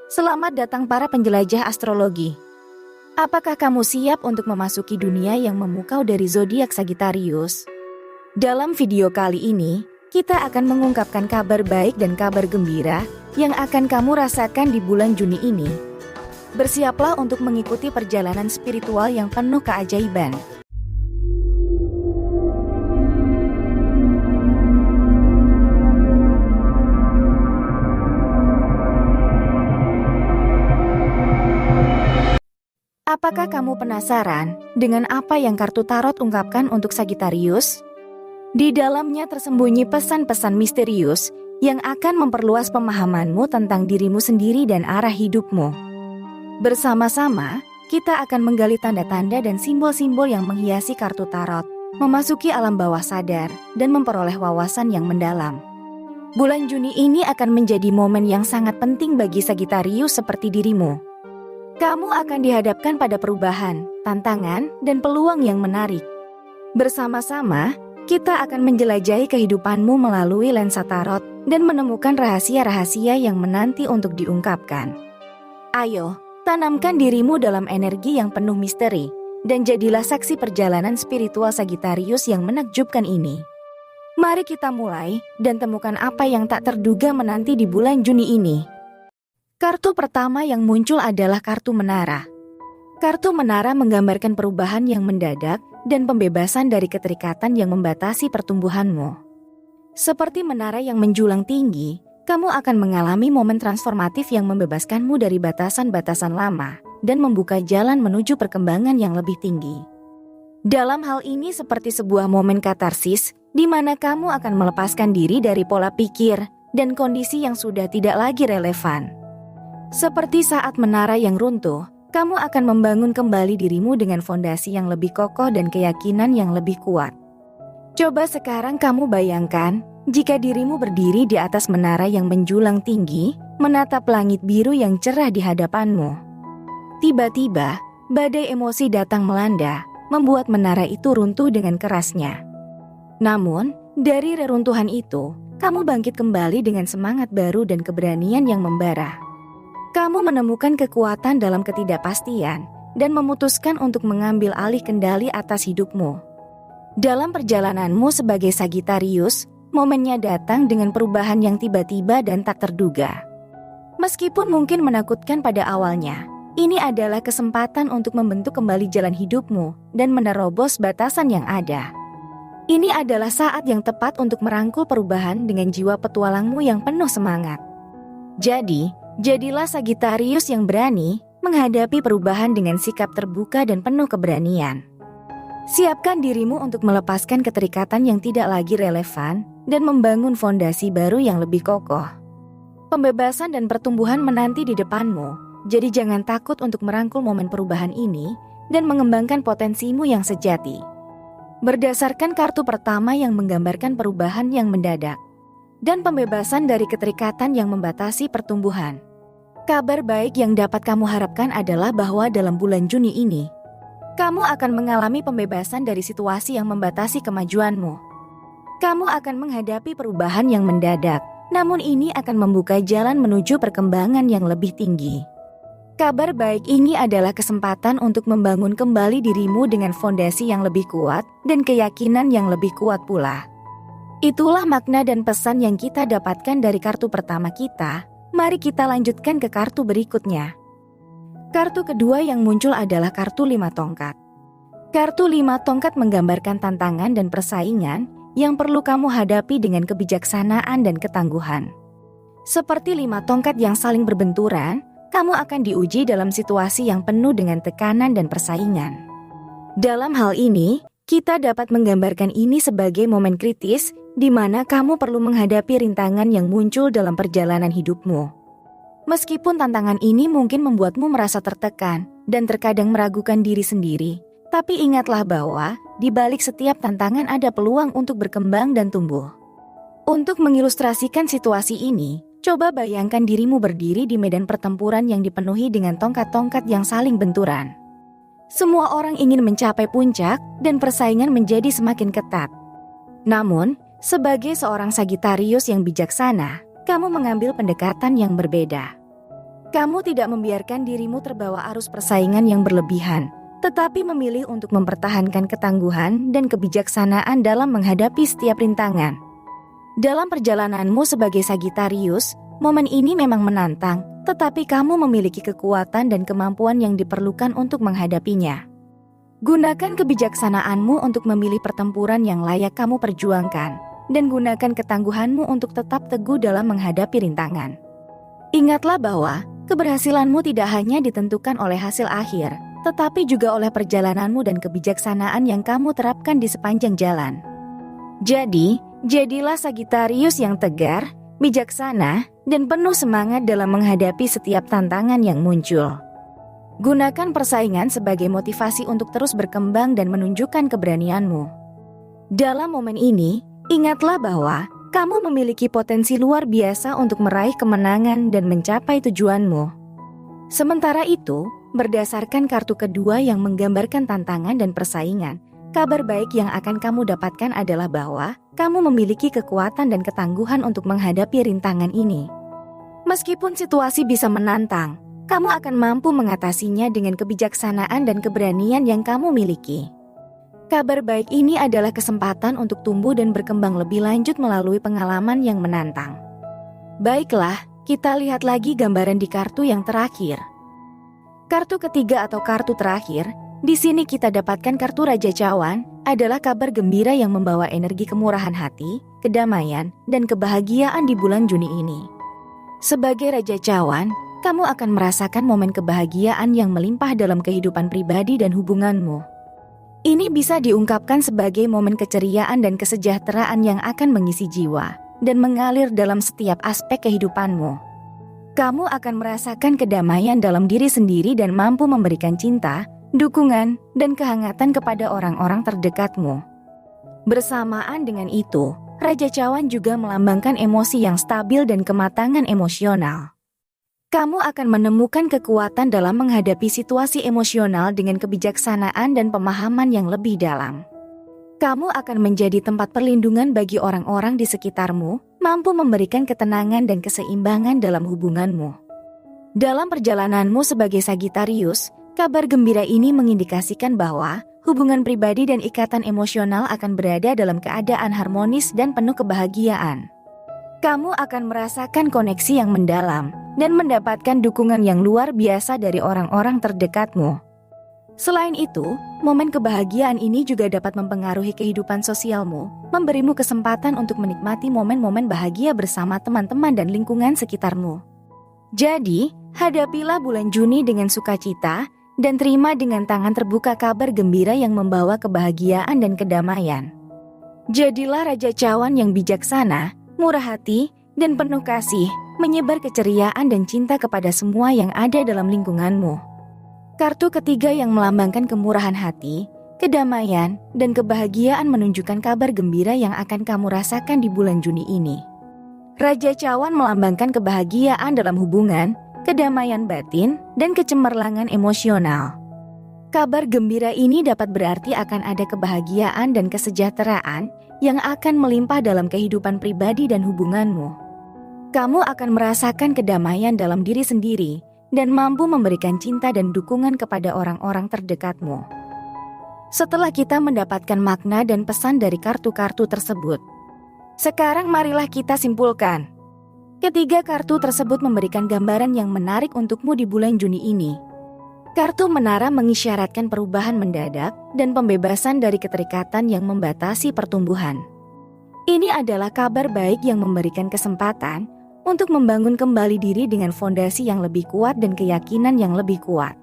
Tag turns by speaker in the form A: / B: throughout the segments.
A: Selamat datang para penjelajah astrologi. Apakah kamu siap untuk memasuki dunia yang memukau dari zodiak Sagittarius? Dalam video kali ini, kita akan mengungkapkan kabar baik dan kabar gembira yang akan kamu rasakan di bulan Juni ini. Bersiaplah untuk mengikuti perjalanan spiritual yang penuh keajaiban. Apakah kamu penasaran dengan apa yang kartu tarot ungkapkan untuk Sagittarius? Di dalamnya tersembunyi pesan-pesan misterius yang akan memperluas pemahamanmu tentang dirimu sendiri dan arah hidupmu. Bersama-sama, kita akan menggali tanda-tanda dan simbol-simbol yang menghiasi kartu tarot, memasuki alam bawah sadar, dan memperoleh wawasan yang mendalam. Bulan Juni ini akan menjadi momen yang sangat penting bagi Sagittarius seperti dirimu. Kamu akan dihadapkan pada perubahan, tantangan, dan peluang yang menarik. Bersama-sama, kita akan menjelajahi kehidupanmu melalui lensa tarot dan menemukan rahasia-rahasia yang menanti untuk diungkapkan. Ayo, tanamkan dirimu dalam energi yang penuh misteri, dan jadilah saksi perjalanan spiritual Sagittarius yang menakjubkan ini. Mari kita mulai dan temukan apa yang tak terduga menanti di bulan Juni ini. Kartu pertama yang muncul adalah kartu menara. Kartu menara menggambarkan perubahan yang mendadak dan pembebasan dari keterikatan yang membatasi pertumbuhanmu. Seperti menara yang menjulang tinggi, kamu akan mengalami momen transformatif yang membebaskanmu dari batasan-batasan lama dan membuka jalan menuju perkembangan yang lebih tinggi. Dalam hal ini seperti sebuah momen katarsis, di mana kamu akan melepaskan diri dari pola pikir dan kondisi yang sudah tidak lagi relevan. Seperti saat menara yang runtuh, kamu akan membangun kembali dirimu dengan fondasi yang lebih kokoh dan keyakinan yang lebih kuat. Coba sekarang kamu bayangkan, jika dirimu berdiri di atas menara yang menjulang tinggi, menatap langit biru yang cerah di hadapanmu. Tiba-tiba, badai emosi datang melanda, membuat menara itu runtuh dengan kerasnya. Namun, dari reruntuhan itu, kamu bangkit kembali dengan semangat baru dan keberanian yang membara. Kamu menemukan kekuatan dalam ketidakpastian dan memutuskan untuk mengambil alih kendali atas hidupmu. Dalam perjalananmu sebagai Sagittarius, momennya datang dengan perubahan yang tiba-tiba dan tak terduga. Meskipun mungkin menakutkan pada awalnya, ini adalah kesempatan untuk membentuk kembali jalan hidupmu dan menerobos batasan yang ada. Ini adalah saat yang tepat untuk merangkul perubahan dengan jiwa petualangmu yang penuh semangat. Jadilah Sagittarius yang berani menghadapi perubahan dengan sikap terbuka dan penuh keberanian. Siapkan dirimu untuk melepaskan keterikatan yang tidak lagi relevan dan membangun fondasi baru yang lebih kokoh. Pembebasan dan pertumbuhan menanti di depanmu, jadi jangan takut untuk merangkul momen perubahan ini dan mengembangkan potensimu yang sejati. Berdasarkan kartu pertama yang menggambarkan perubahan yang mendadak dan pembebasan dari keterikatan yang membatasi pertumbuhan. Kabar baik yang dapat kamu harapkan adalah bahwa dalam bulan Juni ini, kamu akan mengalami pembebasan dari situasi yang membatasi kemajuanmu. Kamu akan menghadapi perubahan yang mendadak, namun ini akan membuka jalan menuju perkembangan yang lebih tinggi. Kabar baik ini adalah kesempatan untuk membangun kembali dirimu dengan fondasi yang lebih kuat dan keyakinan yang lebih kuat pula. Itulah makna dan pesan yang kita dapatkan dari kartu pertama kita. Mari kita lanjutkan ke kartu berikutnya. Kartu kedua yang muncul adalah kartu 5 tongkat. Kartu 5 tongkat menggambarkan tantangan dan persaingan yang perlu kamu hadapi dengan kebijaksanaan dan ketangguhan. Seperti 5 tongkat yang saling berbenturan, kamu akan diuji dalam situasi yang penuh dengan tekanan dan persaingan. Dalam hal ini, kita dapat menggambarkan ini sebagai momen kritis di mana kamu perlu menghadapi rintangan yang muncul dalam perjalanan hidupmu. Meskipun tantangan ini mungkin membuatmu merasa tertekan dan terkadang meragukan diri sendiri, tapi ingatlah bahwa di balik setiap tantangan ada peluang untuk berkembang dan tumbuh. Untuk mengilustrasikan situasi ini, coba bayangkan dirimu berdiri di medan pertempuran yang dipenuhi dengan tongkat-tongkat yang saling benturan. Semua orang ingin mencapai puncak dan persaingan menjadi semakin ketat. Namun, sebagai seorang Sagittarius yang bijaksana, kamu mengambil pendekatan yang berbeda. Kamu tidak membiarkan dirimu terbawa arus persaingan yang berlebihan, tetapi memilih untuk mempertahankan ketangguhan dan kebijaksanaan dalam menghadapi setiap rintangan. Dalam perjalananmu sebagai Sagittarius, momen ini memang menantang, tetapi kamu memiliki kekuatan dan kemampuan yang diperlukan untuk menghadapinya. Gunakan kebijaksanaanmu untuk memilih pertempuran yang layak kamu perjuangkan, dan gunakan ketangguhanmu untuk tetap teguh dalam menghadapi rintangan. Ingatlah bahwa keberhasilanmu tidak hanya ditentukan oleh hasil akhir, tetapi juga oleh perjalananmu dan kebijaksanaan yang kamu terapkan di sepanjang jalan. Jadi, jadilah Sagittarius yang tegar, bijaksana, dan penuh semangat dalam menghadapi setiap tantangan yang muncul. Gunakan persaingan sebagai motivasi untuk terus berkembang dan menunjukkan keberanianmu. Dalam momen ini, ingatlah bahwa kamu memiliki potensi luar biasa untuk meraih kemenangan dan mencapai tujuanmu. Sementara itu, berdasarkan kartu kedua yang menggambarkan tantangan dan persaingan, kabar baik yang akan kamu dapatkan adalah bahwa kamu memiliki kekuatan dan ketangguhan untuk menghadapi rintangan ini. Meskipun situasi bisa menantang, kamu akan mampu mengatasinya dengan kebijaksanaan dan keberanian yang kamu miliki. Kabar baik ini adalah kesempatan untuk tumbuh dan berkembang lebih lanjut melalui pengalaman yang menantang. Baiklah, kita lihat lagi gambaran di kartu yang terakhir. Kartu ketiga atau kartu terakhir, di sini kita dapatkan kartu Raja Cawan, adalah kabar gembira yang membawa energi kemurahan hati, kedamaian, dan kebahagiaan di bulan Juni ini. Sebagai Raja Cawan, kamu akan merasakan momen kebahagiaan yang melimpah dalam kehidupan pribadi dan hubunganmu. Ini bisa diungkapkan sebagai momen keceriaan dan kesejahteraan yang akan mengisi jiwa dan mengalir dalam setiap aspek kehidupanmu. Kamu akan merasakan kedamaian dalam diri sendiri dan mampu memberikan cinta, dukungan, dan kehangatan kepada orang-orang terdekatmu. Bersamaan dengan itu, Raja Cawan juga melambangkan emosi yang stabil dan kematangan emosional. Kamu akan menemukan kekuatan dalam menghadapi situasi emosional dengan kebijaksanaan dan pemahaman yang lebih dalam. Kamu akan menjadi tempat perlindungan bagi orang-orang di sekitarmu, mampu memberikan ketenangan dan keseimbangan dalam hubunganmu. Dalam perjalananmu sebagai Sagittarius, kabar gembira ini mengindikasikan bahwa hubungan pribadi dan ikatan emosional akan berada dalam keadaan harmonis dan penuh kebahagiaan. Kamu akan merasakan koneksi yang mendalam dan mendapatkan dukungan yang luar biasa dari orang-orang terdekatmu. Selain itu, momen kebahagiaan ini juga dapat mempengaruhi kehidupan sosialmu, memberimu kesempatan untuk menikmati momen-momen bahagia bersama teman-teman dan lingkungan sekitarmu. Jadi, hadapilah bulan Juni dengan sukacita dan terima dengan tangan terbuka kabar gembira yang membawa kebahagiaan dan kedamaian. Jadilah Raja Cawan yang bijaksana, murah hati, dan penuh kasih, menyebar keceriaan dan cinta kepada semua yang ada dalam lingkunganmu. Kartu ketiga yang melambangkan kemurahan hati, kedamaian, dan kebahagiaan menunjukkan kabar gembira yang akan kamu rasakan di bulan Juni ini. Raja Cawan melambangkan kebahagiaan dalam hubungan, kedamaian batin, dan kecemerlangan emosional. Kabar gembira ini dapat berarti akan ada kebahagiaan dan kesejahteraan yang akan melimpah dalam kehidupan pribadi dan hubunganmu. Kamu akan merasakan kedamaian dalam diri sendiri dan mampu memberikan cinta dan dukungan kepada orang-orang terdekatmu. Setelah kita mendapatkan makna dan pesan dari kartu-kartu tersebut, sekarang marilah kita simpulkan. Ketiga kartu tersebut memberikan gambaran yang menarik untukmu di bulan Juni ini. Kartu menara mengisyaratkan perubahan mendadak dan pembebasan dari keterikatan yang membatasi pertumbuhan. Ini adalah kabar baik yang memberikan kesempatan untuk membangun kembali diri dengan fondasi yang lebih kuat dan keyakinan yang lebih kuat.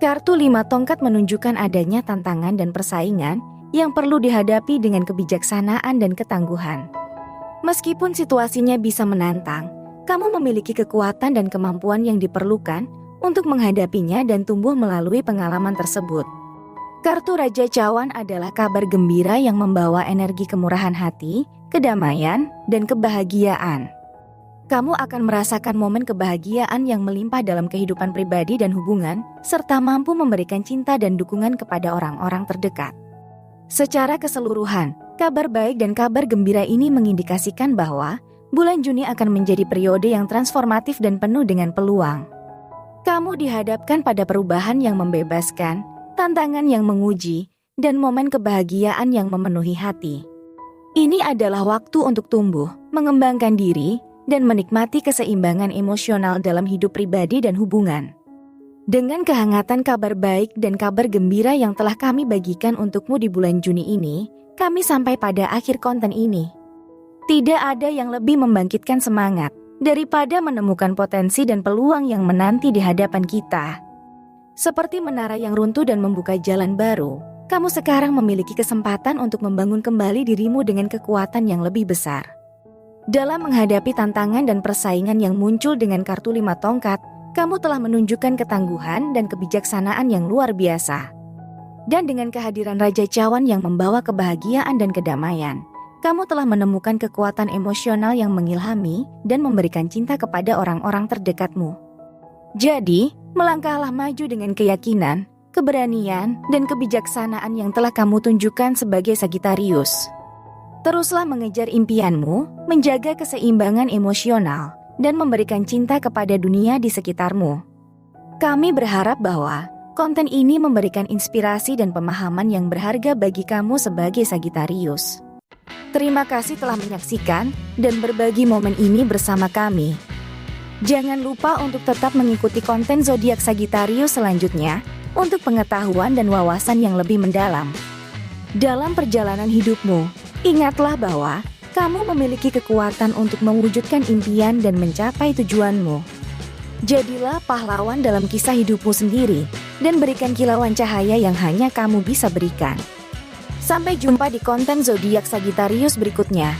A: Kartu 5 tongkat menunjukkan adanya tantangan dan persaingan yang perlu dihadapi dengan kebijaksanaan dan ketangguhan. Meskipun situasinya bisa menantang, kamu memiliki kekuatan dan kemampuan yang diperlukan untuk menghadapinya dan tumbuh melalui pengalaman tersebut. Kartu Raja Cawan adalah kabar gembira yang membawa energi kemurahan hati, kedamaian, dan kebahagiaan. Kamu akan merasakan momen kebahagiaan yang melimpah dalam kehidupan pribadi dan hubungan, serta mampu memberikan cinta dan dukungan kepada orang-orang terdekat. Secara keseluruhan, kabar baik dan kabar gembira ini mengindikasikan bahwa bulan Juni akan menjadi periode yang transformatif dan penuh dengan peluang. Kamu dihadapkan pada perubahan yang membebaskan, tantangan yang menguji, dan momen kebahagiaan yang memenuhi hati. Ini adalah waktu untuk tumbuh, mengembangkan diri, dan menikmati keseimbangan emosional dalam hidup pribadi dan hubungan. Dengan kehangatan kabar baik dan kabar gembira yang telah kami bagikan untukmu di bulan Juni ini, kami sampai pada akhir konten ini. Tidak ada yang lebih membangkitkan semangat daripada menemukan potensi dan peluang yang menanti di hadapan kita. Seperti menara yang runtuh dan membuka jalan baru, kamu sekarang memiliki kesempatan untuk membangun kembali dirimu dengan kekuatan yang lebih besar. Dalam menghadapi tantangan dan persaingan yang muncul dengan kartu 5 tongkat, kamu telah menunjukkan ketangguhan dan kebijaksanaan yang luar biasa. Dan dengan kehadiran Raja Cawan yang membawa kebahagiaan dan kedamaian, kamu telah menemukan kekuatan emosional yang mengilhami dan memberikan cinta kepada orang-orang terdekatmu. Jadi, melangkahlah maju dengan keyakinan, keberanian, dan kebijaksanaan yang telah kamu tunjukkan sebagai Sagittarius. Teruslah mengejar impianmu, menjaga keseimbangan emosional, dan memberikan cinta kepada dunia di sekitarmu. Kami berharap bahwa konten ini memberikan inspirasi dan pemahaman yang berharga bagi kamu sebagai Sagittarius. Terima kasih telah menyaksikan dan berbagi momen ini bersama kami. Jangan lupa untuk tetap mengikuti konten zodiak Sagittarius selanjutnya untuk pengetahuan dan wawasan yang lebih mendalam. Dalam perjalanan hidupmu, ingatlah bahwa kamu memiliki kekuatan untuk mewujudkan impian dan mencapai tujuanmu. Jadilah pahlawan dalam kisah hidupmu sendiri dan berikan kilauan cahaya yang hanya kamu bisa berikan. Sampai jumpa di konten zodiak Sagittarius berikutnya.